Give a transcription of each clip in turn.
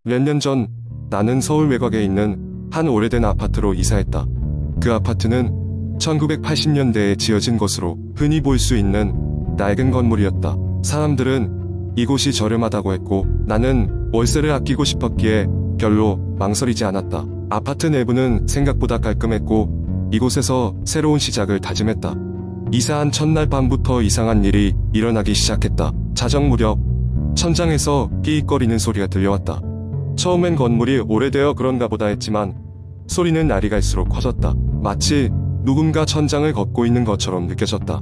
몇 년 전 나는 서울 외곽에 있는 한 오래된 아파트로 이사했다. 그 아파트는 1980년대에 지어진 것으로 흔히 볼 수 있는 낡은 건물이었다. 사람들은 이곳이 저렴하다고 했고 나는 월세를 아끼고 싶었기에 별로 망설이지 않았다. 아파트 내부는 생각보다 깔끔했고 이곳에서 새로운 시작을 다짐했다. 이사한 첫날 밤부터 이상한 일이 일어나기 시작했다. 자정 무렵 천장에서 삐익거리는 소리가 들려왔다. 처음엔 건물이 오래되어 그런가 보다 했지만 소리는 날이 갈수록 커졌다. 마치 누군가 천장을 걷고 있는 것처럼 느껴졌다.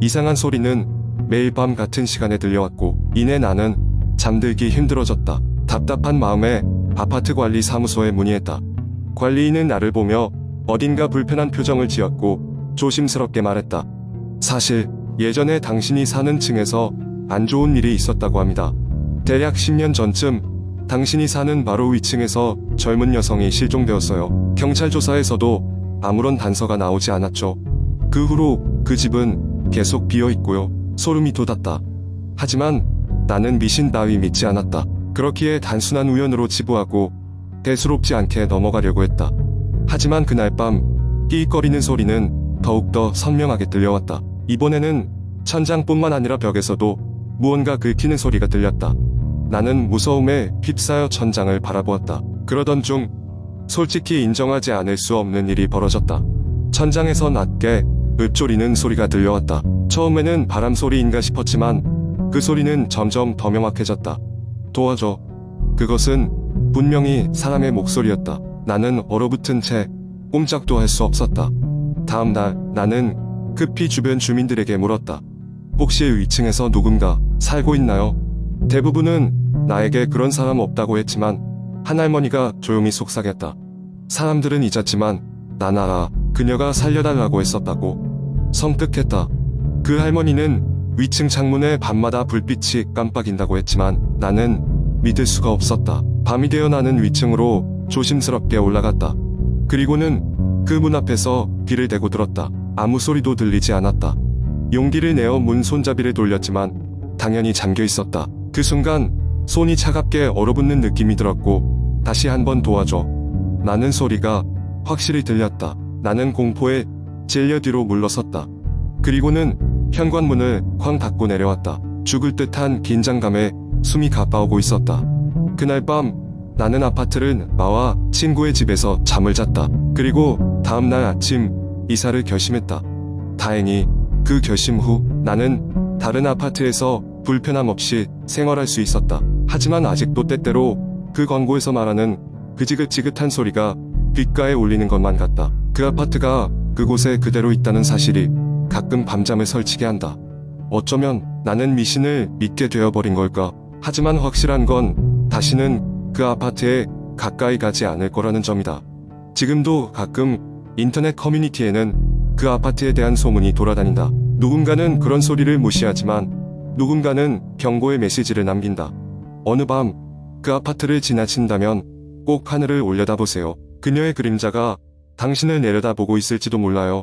이상한 소리는 매일 밤 같은 시간에 들려왔고 이내 나는 잠들기 힘들어졌다. 답답한 마음에 아파트 관리 사무소에 문의했다. 관리인은 나를 보며 어딘가 불편한 표정을 지었고 조심스럽게 말했다. 사실 예전에 당신이 사는 층에서 안 좋은 일이 있었다고 합니다. 대략 10년 전쯤 당신이 사는 바로 위층에서 젊은 여성이 실종되었어요. 경찰 조사에서도 아무런 단서가 나오지 않았죠. 그 후로 그 집은 계속 비어 있고요. 소름이 돋았다. 하지만 나는 미신 따위 믿지 않았다. 그렇기에 단순한 우연으로 치부하고 대수롭지 않게 넘어가려고 했다. 하지만 그날 밤 삐익거리는 소리는 더욱더 선명하게 들려왔다. 이번에는 천장뿐만 아니라 벽에서도 무언가 긁히는 소리가 들렸다. 나는 무서움에 휩싸여 천장을 바라보았다. 그러던 중 솔직히 인정하지 않을 수 없는 일이 벌어졌다. 천장에서 낮게 읊조리는 소리가 들려왔다. 처음에는 바람 소리인가 싶었지만 그 소리는 점점 더 명확해졌다. 도와줘. 그것은 분명히 사람의 목소리였다. 나는 얼어붙은 채 꼼짝도 할 수 없었다. 다음 날 나는 급히 주변 주민들에게 물었다. 혹시 위층에서 누군가 살고 있나요? 대부분은 나에게 그런 사람 없다고 했지만 한 할머니가 조용히 속삭였다. 사람들은 잊었지만 난 알아. 그녀가 살려달라고 했었다고. 섬뜩했다. 그 할머니는 위층 창문에 밤마다 불빛이 깜빡인다고 했지만 나는 믿을 수가 없었다. 밤이 되어 나는 위층으로 조심스럽게 올라갔다. 그리고는 그 문 앞에서 귀를 대고 들었다. 아무 소리도 들리지 않았다. 용기를 내어 문 손잡이를 돌렸지만 당연히 잠겨 있었다. 그 순간 손이 차갑게 얼어붙는 느낌이 들었고 다시 한번 도와줘. 나는 소리가 확실히 들렸다. 나는 공포에 질려 뒤로 물러섰다. 그리고는 현관문을 쾅 닫고 내려왔다. 죽을 듯한 긴장감에 숨이 가빠오고 있었다. 그날 밤 나는 아파트를 나와 친구의 집에서 잠을 잤다. 그리고 다음날 아침 이사를 결심했다. 다행히 그 결심 후 나는 다른 아파트에서 불편함 없이 생활할 수 있었다. 하지만 아직도 때때로 그 광고에서 말하는 그 지긋지긋한 소리가 귓가에 울리는 것만 같다. 그 아파트가 그곳에 그대로 있다는 사실이 가끔 밤잠을 설치게 한다. 어쩌면 나는 미신을 믿게 되어버린 걸까? 하지만 확실한 건 다시는 그 아파트에 가까이 가지 않을 거라는 점이다. 지금도 가끔 인터넷 커뮤니티에는 그 아파트에 대한 소문이 돌아다닌다. 누군가는 그런 소리를 무시하지만 누군가는 경고의 메시지를 남긴다. 어느 밤 그 아파트를 지나친다면 꼭 하늘을 올려다보세요. 그녀의 그림자가 당신을 내려다보고 있을지도 몰라요.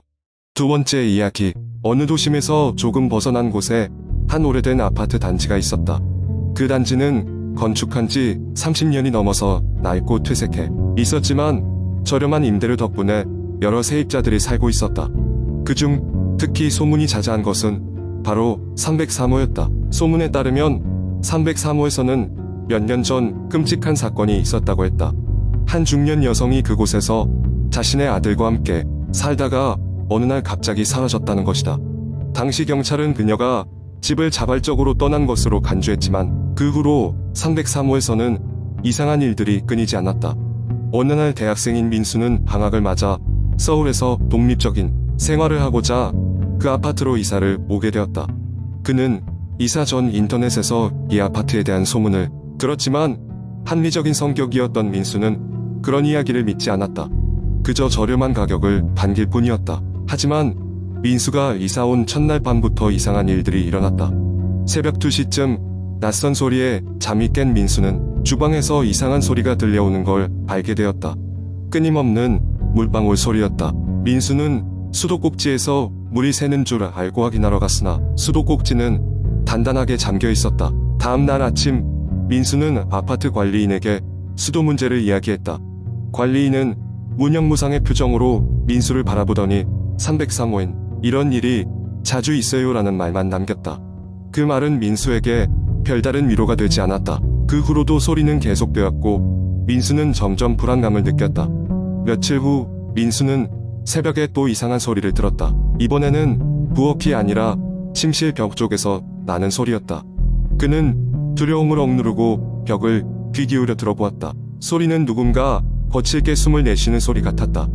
두 번째 이야기. 어느 도심에서 조금 벗어난 곳에 한 오래된 아파트 단지가 있었다. 그 단지는 건축한 지 30년이 넘어서 낡고 퇴색해 있었지만 저렴한 임대료 덕분에 여러 세입자들이 살고 있었다. 그중 특히 소문이 자자한 것은 바로 303호였다. 소문에 따르면 303호에서는 몇 년 전 끔찍한 사건이 있었다고 했다. 한 중년 여성이 그곳에서 자신의 아들과 함께 살다가 어느 날 갑자기 사라졌다는 것이다. 당시 경찰은 그녀가 집을 자발적으로 떠난 것으로 간주했지만 그 후로 303호에서는 이상한 일들이 끊이지 않았다. 어느 날 대학생인 민수는 방학을 맞아 서울에서 독립적인 생활을 하고자 그 아파트로 이사를 오게 되었다. 그는 이사 전 인터넷에서 이 아파트에 대한 소문을 들었지만 합리적인 성격이었던 민수는 그런 이야기를 믿지 않았다. 그저 저렴한 가격을 반길 뿐이었다. 하지만 민수가 이사 온 첫날 밤부터 이상한 일들이 일어났다. 새벽 2시쯤 낯선 소리에 잠이 깬 민수는 주방에서 이상한 소리가 들려오는 걸 알게 되었다. 끊임없는 물방울 소리였다. 민수는 수도꼭지에서 물이 새는 줄 알고 확인하러 갔으나 수도꼭지는 단단하게 잠겨 있었다. 다음 날 아침 민수는 아파트 관리인에게 수도 문제를 이야기했다. 관리인은 무념무상의 표정으로 민수를 바라보더니 303호엔 이런 일이 자주 있어요라는 말만 남겼다. 그 말은 민수에게 별다른 위로가 되지 않았다. 그 후로도 소리는 계속되었고 민수는 점점 불안감을 느꼈다. 며칠 후 민수는 새벽에 또 이상한 소리를 들었다. 이번에는 부엌이 아니라 침실 벽 쪽에서 나는 소리였다. 그는 두려움을 억누르고 벽을 귀 기울여 들어보았다. 소리는 누군가 거칠게 숨을 내쉬는 소리 같았다.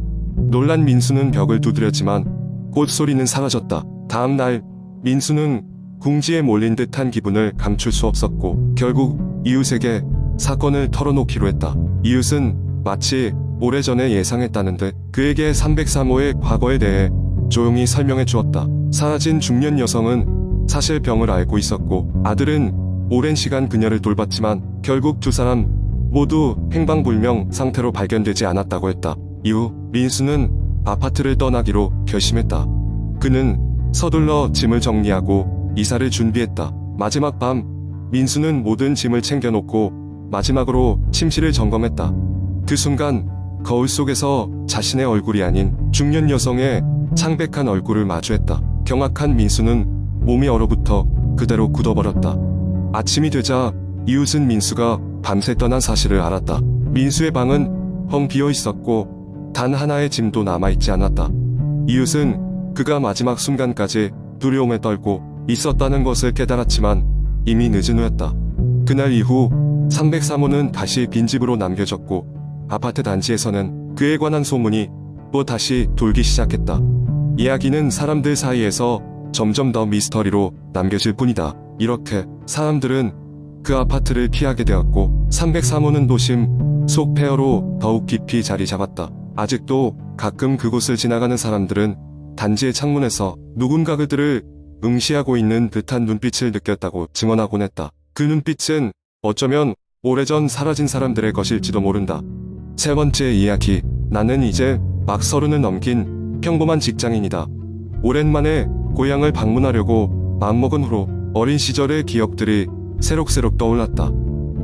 놀란 민수는 벽을 두드렸지만 곧 소리는 사라졌다. 다음 날 민수는 궁지에 몰린 듯한 기분을 감출 수 없었고 결국 이웃에게 사건을 털어놓기로 했다. 이웃은 마치 오래전에 예상했다는 듯 그에게 303호의 과거에 대해 조용히 설명해 주었다. 사라진 중년 여성은 사실 병을 앓고 있었고 아들은 오랜 시간 그녀를 돌봤지만 결국 두 사람 모두 행방불명 상태로 발견되지 않았다고 했다. 이후 민수는 아파트를 떠나기로 결심했다. 그는 서둘러 짐을 정리하고 이사를 준비했다. 마지막 밤 민수는 모든 짐을 챙겨놓고 마지막으로 침실을 점검했다. 그 순간 거울 속에서 자신의 얼굴이 아닌 중년 여성의 창백한 얼굴을 마주했다. 경악한 민수는 몸이 얼어붙어 그대로 굳어버렸다. 아침이 되자 이웃은 민수가 밤새 떠난 사실을 알았다. 민수의 방은 텅 비어 있었고 단 하나의 짐도 남아있지 않았다. 이웃은 그가 마지막 순간까지 두려움에 떨고 있었다는 것을 깨달았지만 이미 늦은 후였다. 그날 이후 303호는 다시 빈집으로 남겨졌고 아파트 단지에서는 그에 관한 소문이 또 다시 돌기 시작했다. 이야기는 사람들 사이에서 점점 더 미스터리로 남겨질 뿐이다. 이렇게 사람들은 그 아파트를 피하게 되었고 303호는 도심 속 폐허로 더욱 깊이 자리 잡았다. 아직도 가끔 그곳을 지나가는 사람들은 단지의 창문에서 누군가 그들을 응시하고 있는 듯한 눈빛을 느꼈다고 증언하곤 했다. 그 눈빛은 어쩌면 오래전 사라진 사람들의 것일지도 모른다. 세 번째 이야기. 나는 이제 막 30을 넘긴 평범한 직장인이다. 오랜만에 고향을 방문하려고 마음먹은 후로 어린 시절의 기억들이 새록새록 떠올랐다.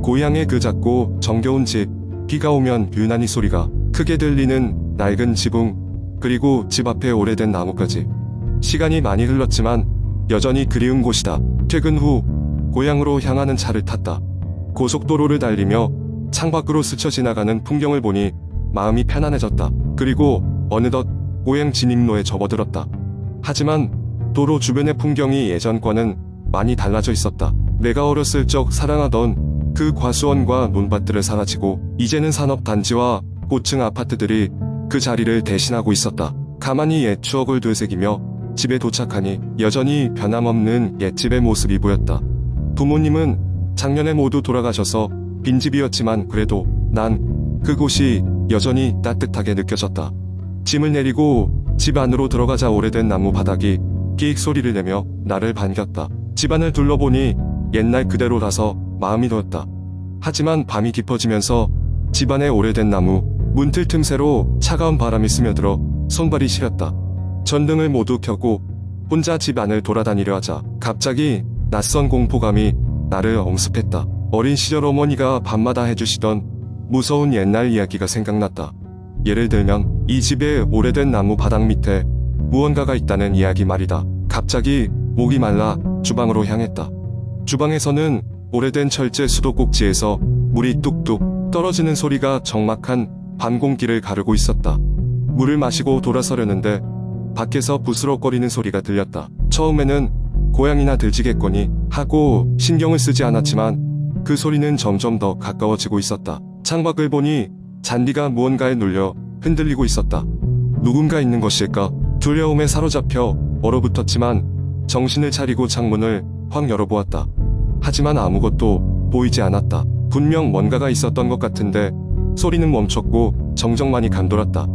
고향의 그 작고 정겨운 집, 비가 오면 유난히 소리가 크게 들리는 낡은 지붕, 그리고 집 앞에 오래된 나뭇가지. 시간이 많이 흘렀지만 여전히 그리운 곳이다. 퇴근 후 고향으로 향하는 차를 탔다. 고속도로를 달리며 창밖으로 스쳐 지나가는 풍경을 보니 마음이 편안해졌다. 그리고 어느덧 고향 진입로에 접어들었다. 하지만 도로 주변의 풍경이 예전과는 많이 달라져 있었다. 내가 어렸을 적 사랑하던 그 과수원과 논밭들을 사라지고 이제는 산업단지와 고층 아파트들이 그 자리를 대신하고 있었다. 가만히 옛 추억을 되새기며 집에 도착하니 여전히 변함없는 옛집의 모습이 보였다. 부모님은 작년에 모두 돌아가셔서 빈집이었지만 그래도 난 그곳이 여전히 따뜻하게 느껴졌다. 짐을 내리고 집 안으로 들어가자 오래된 나무 바닥이 끼익 소리를 내며 나를 반겼다. 집안을 둘러보니 옛날 그대로라서 마음이 놓였다. 하지만 밤이 깊어지면서 집안의 오래된 나무 문틀 틈새로 차가운 바람이 스며들어 손발이 시렸다. 전등을 모두 켜고 혼자 집 안을 돌아다니려 하자 갑자기 낯선 공포감이 나를 엄습했다. 어린 시절 어머니가 밤마다 해주시던 무서운 옛날 이야기가 생각났다. 예를 들면 이 집의 오래된 나무 바닥 밑에 무언가가 있다는 이야기 말이다. 갑자기 목이 말라 주방으로 향했다. 주방에서는 오래된 철제 수도꼭지에서 물이 뚝뚝 떨어지는 소리가 적막한 밤 공기를 가르고 있었다. 물을 마시고 돌아서려는데 밖에서 부스럭거리는 소리가 들렸다. 처음에는 고양이나 들지겠거니 하고 신경을 쓰지 않았지만 그 소리는 점점 더 가까워지고 있었다. 창밖을 보니 잔디가 무언가에 눌려 흔들리고 있었다. 누군가 있는 것일까? 두려움에 사로잡혀 얼어붙었지만 정신을 차리고 창문을 확 열어보았다. 하지만 아무것도 보이지 않았다. 분명 뭔가가 있었던 것 같은데 소리는 멈췄고 정적만이 감돌았다.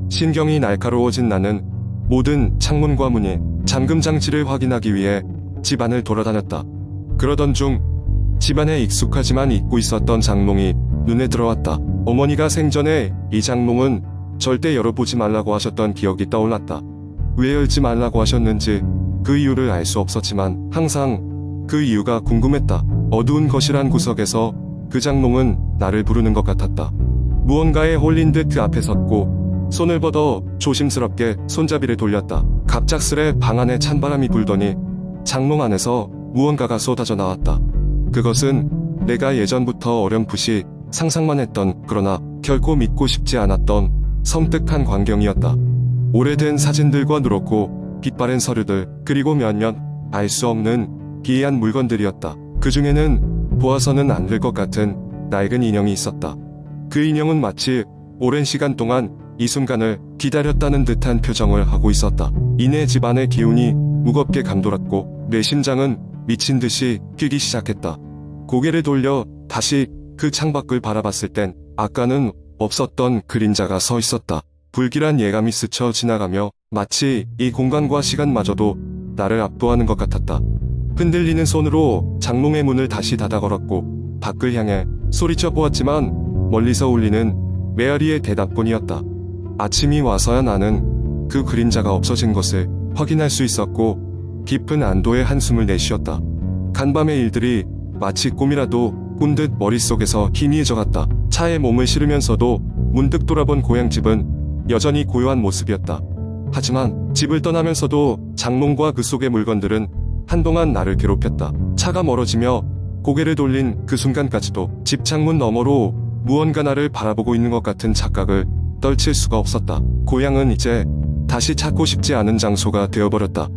신경이 날카로워진 나는 모든 창문과 문의, 잠금 장치를 확인하기 위해 집안을 돌아다녔다. 그러던 중 집안에 익숙하지만 잊고 있었던 장롱이 눈에 들어왔다. 어머니가 생전에 이 장롱은 절대 열어보지 말라고 하셨던 기억이 떠올랐다. 왜 열지 말라고 하셨는지 그 이유를 알 수 없었지만 항상 그 이유가 궁금했다. 어두운 거실 한 구석에서 그 장롱은 나를 부르는 것 같았다. 무언가에 홀린 듯 그 앞에 섰고 손을 뻗어 조심스럽게 손잡이를 돌렸다. 갑작스레 방 안에 찬바람이 불더니 장롱 안에서 무언가가 쏟아져 나왔다. 그것은 내가 예전부터 어렴풋이 상상만 했던, 그러나 결코 믿고 싶지 않았던 섬뜩한 광경이었다. 오래된 사진들과 누렇고 빛바랜 서류들, 그리고 몇몇 알 수 없는 기이한 물건들이었다. 그 중에는 보아서는 안 될 것 같은 낡은 인형이 있었다. 그 인형은 마치 오랜 시간 동안 이 순간을 기다렸다는 듯한 표정을 하고 있었다. 이내 집안의 기운이 무겁게 감돌았고 내 심장은 미친 듯이 뛰기 시작했다. 고개를 돌려 다시 그 창밖을 바라봤을 땐 아까는 없었던 그림자가 서 있었다. 불길한 예감이 스쳐 지나가며 마치 이 공간과 시간마저도 나를 압도하는 것 같았다. 흔들리는 손으로 장롱의 문을 다시 닫아 걸었고 밖을 향해 소리쳐 보았지만 멀리서 울리는 메아리의 대답뿐이었다. 아침이 와서야 나는 그 그림자가 없어진 것을 확인할 수 있었고 깊은 안도의 한숨을 내쉬었다. 간밤의 일들이 마치 꿈이라도 꾼 듯 머릿속에서 희미해져갔다. 차에 몸을 실으면서도 문득 돌아본 고향집은 여전히 고요한 모습이었다. 하지만 집을 떠나면서도 장롱과 그 속의 물건들은 한동안 나를 괴롭혔다. 차가 멀어지며 고개를 돌린 그 순간까지도 집 창문 너머로 무언가 나를 바라보고 있는 것 같은 착각을 떨칠 수가 없었다. 고향은 이제 다시 찾고 싶지 않은 장소가 되어버렸다.